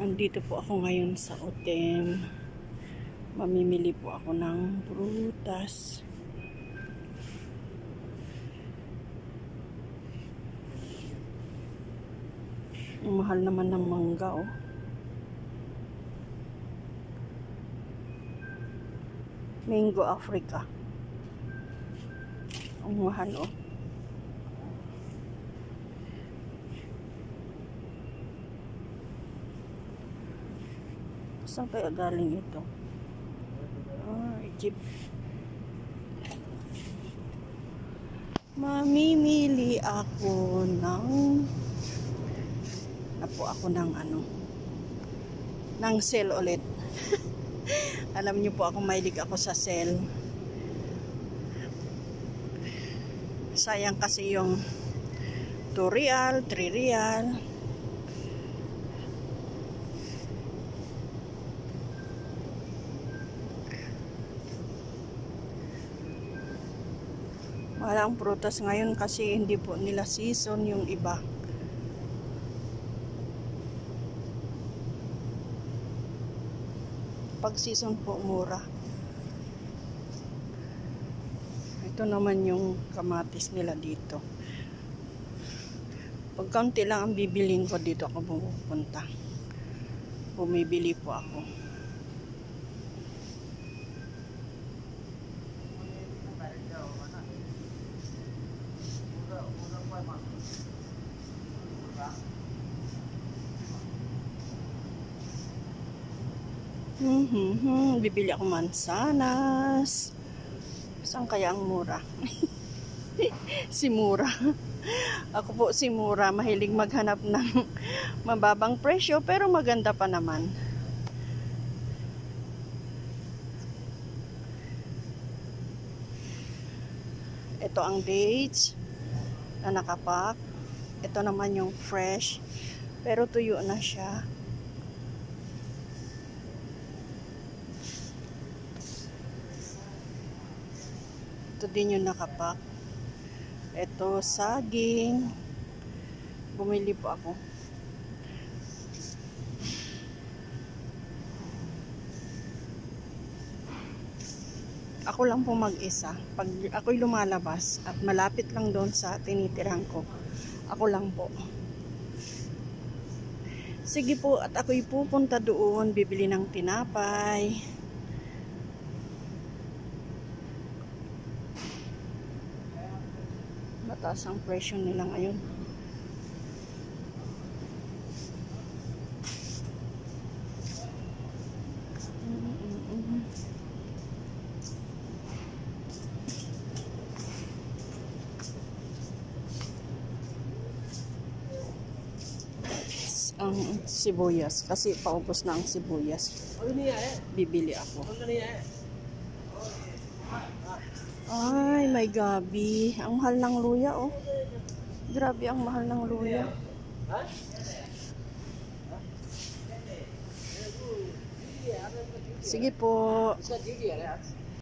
Andito po ako ngayon sa OTEM. Mamimili po ako ng prutas. Ang mahal naman ng mangga, oh. Mango Africa. Ang mahal, oh. Saan kaya galing ito? Egypt. Mamimili ako ng ng sale ulit. Alam niyo po, ako mahilig ako sa sale. Sayang kasi yung 2 real, 3 real. Walang prutas ngayon kasi hindi po nila season yung iba. Pag season po, mura. Ito naman yung kamatis nila dito. Pag kaunti lang ang bibiling ko, dito ako pupunta. Bumibili po ako. Bibili ako mansanas. Saan kaya ang mura? Si Mura. Ako po si Mura, mahilig maghanap ng mababang presyo pero maganda pa naman. Ito ang dates na nakapack. Ito naman yung fresh pero tuyo na siya. Ito din yung nakapack. Ito saging. Bumili po ako. Ako lang po mag-isa. Pag ako'y lumalabas at malapit lang doon sa tinitirahan ko, ako lang po. Sige po, at ako'y pupunta doon, bibili ng tinapay. Mataas ang presyo nila ngayon. Ang sibuyas kasi paubos na ang sibuyas. Bibili ako. Ay, may gabi. Ang mahal ng luya, oh. Grabe ang mahal ng luya. Sige po.